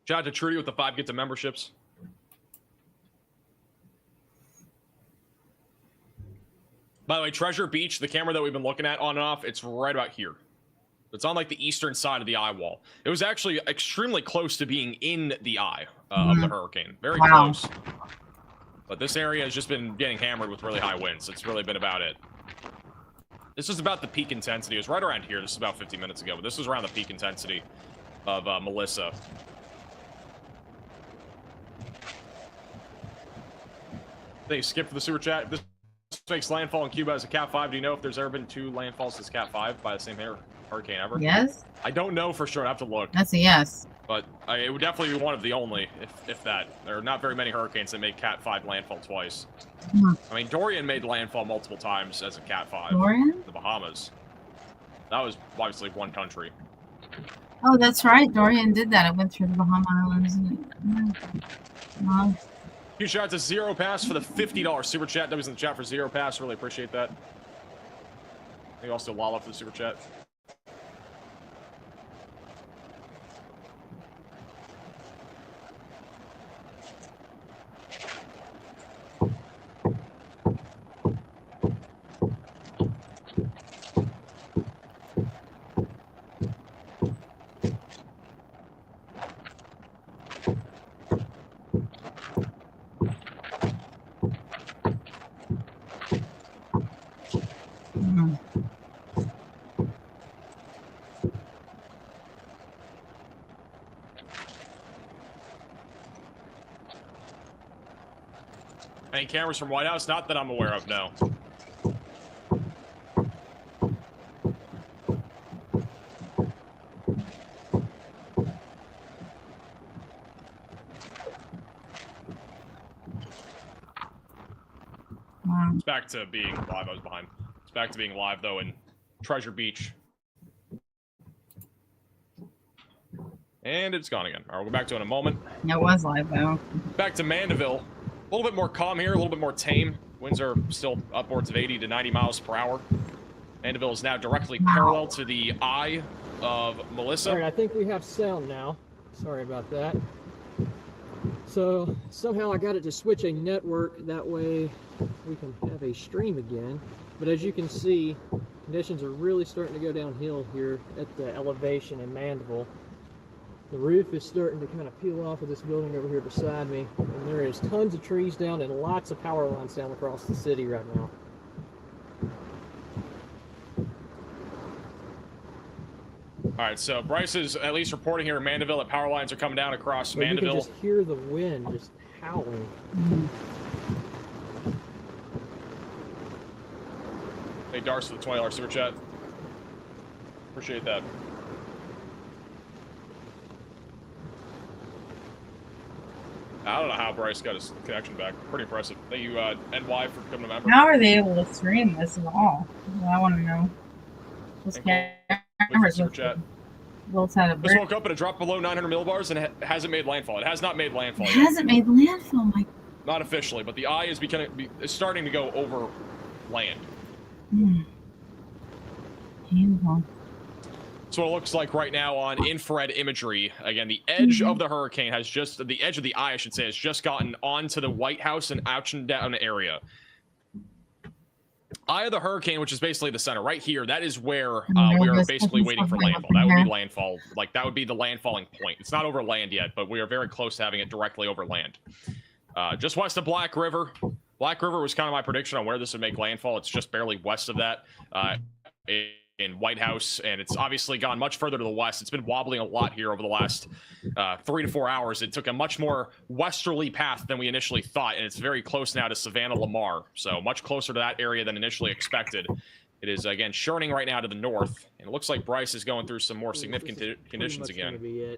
Shout out to Trudy with the 5 get to memberships. By the way, Treasure Beach, the camera that we've been looking at on and off, it's right about here. It's on like the eastern side of the eye wall. It was actually extremely close to being in the eye of the hurricane. Very
Wow.
close. But this area has just been getting hammered with really high winds. It's really been about it. This is about the peak intensity. It was right around here. This is about 50 minutes ago. But this was around the peak intensity of Melissa. They skipped for the super chat. This makes landfall in Cuba as a Cat 5. Do you know if there's ever been 2 landfalls as Cat 5 by the same hurricane ever?
Yes?
I don't know for sure. I have to look.
That's a yes.
But it would definitely be one of the only, if that. There are not very many hurricanes that make Cat 5 landfall twice.
Hmm.
I mean, Dorian made landfall multiple times as a Cat 5.
Dorian?
The Bahamas. That was obviously one country.
Oh, that's right. Dorian did that. It went through the Bahama Islands. Well,
Huge shout out to Zero Pass for the $50 super chat. That was in the chat for Zero Pass. Really appreciate that. Thank you also Lala for the super chat.
mm.
Any cameras from White House? Not that I'm aware of, no.
Wow.
It's back to being live. I was behind. It's back to being live, though, in Treasure Beach. And it's gone again. All right, we'll go back to it in a moment.
It was live, though.
Back to Mandeville. A little bit more calm here, a little bit more tame. Winds are still upwards of 80 to 90 miles per hour. Mandeville is now directly parallel to the eye of Melissa.
All right, I think we have sound now. Sorry about that. So somehow I got it to switch a network, that way we can have a stream again. But as you can see, conditions are really starting to go downhill here at the elevation in Mandeville. The roof is starting to kind of peel off of this building over here beside me, and there is tons of trees down and lots of power lines down across the city right now.
All right, so Bryce is at least reporting here in Mandeville that power lines are coming down across
But you can
Mandeville.
just hear the wind just howling.
Hey, Darce for the $20 super chat. Appreciate that. I don't know how Bryce got his connection back. Pretty impressive. Thank you, NY, for becoming a member.
How are they able to stream this at all? I want to know. Those
Thank you.
cameras
Super
look
chat.
built out of
Just
brick.
woke up and it dropped below 900 millibars and it hasn't made landfall. It has not made landfall
It
yet.
hasn't made landfall. My
Not officially, but the eye is is starting to go over land.
painful.
So it looks like right now on infrared imagery. Again, the edge of the hurricane has just, the edge of the eye, I should say, has just gotten onto the White House and out and down area. Eye of the hurricane, which is basically the center right here, that is where we are basically waiting for landfall. That would be landfall. Like, that would be the landfalling point. It's not over land yet, but we are very close to having it directly over land. Just west of Black River. Black River was kind of my prediction on where this would make landfall. It's just barely west of that in White House, and it's obviously gone much further to the west. It's been wobbling a lot here over the last 3 to 4 hours. It took a much more westerly path than we initially thought, and it's very close now to Savannah Lamar, so much closer to that area than initially expected. It is, again, churning right now to the north, and it looks like Bryce is going through some more significant conditions again.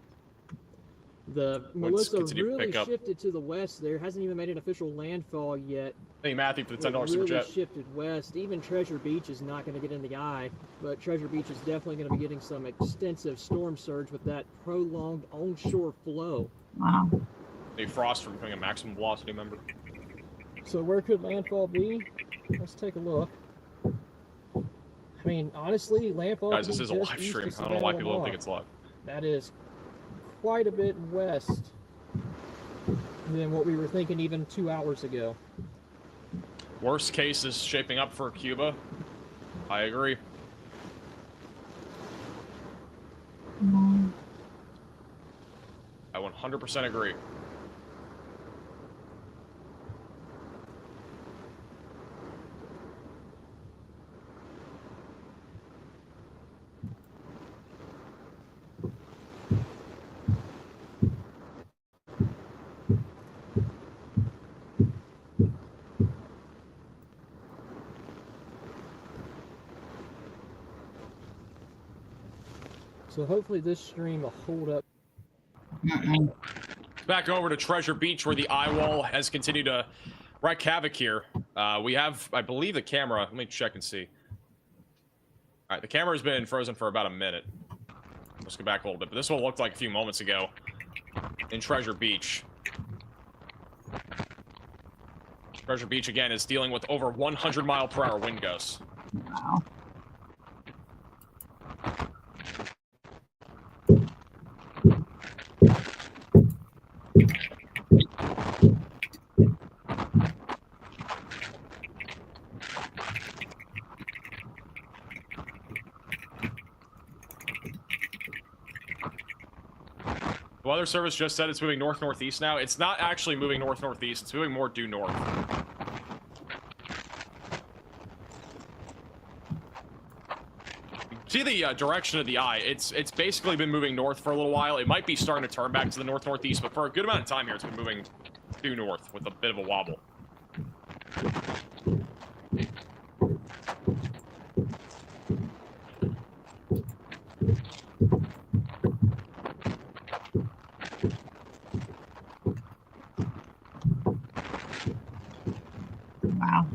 The
Let's
Melissa
continue to
really
pick up.
shifted to the west there. Hasn't even made an official landfall yet.
Thank you, Matthew, for the
It
$10 super
really
chat.
shifted west. Even Treasure Beach is not going to get in the eye, but Treasure Beach is definitely going to be getting some extensive storm surge with that prolonged onshore flow.
Wow.
Hey, Frost for becoming a maximum velocity member.
So where could landfall be? Let's take a look. I mean, honestly, landfall.
Guys,
could
this
be
is a
just
live
east
stream.
of
I don't know why
Savannah
people don't
Lamar.
think it's live.
That is quite a bit west than what we were thinking even 2 hours ago.
Worst case is shaping up for Cuba. I agree. I 100% agree.
So hopefully this stream will hold up.
Back over to Treasure Beach, where the eye wall has continued to wreak havoc here. We have, I believe, the camera. Let me check and see. All right, the camera's been frozen for about a minute. Let's go back a little bit. But this one looked like a few moments ago in Treasure Beach. Treasure Beach, again, is dealing with over 100-mile-per-hour wind gusts.
Wow.
The Weather Service just said it's moving north-northeast now. It's not actually moving north-northeast. It's moving more due north. See the direction of the eye. It's basically been moving north for a little while. It might be starting to turn back to the north-northeast, but for a good amount of time here, it's been moving due north with a bit of a wobble.
Wow.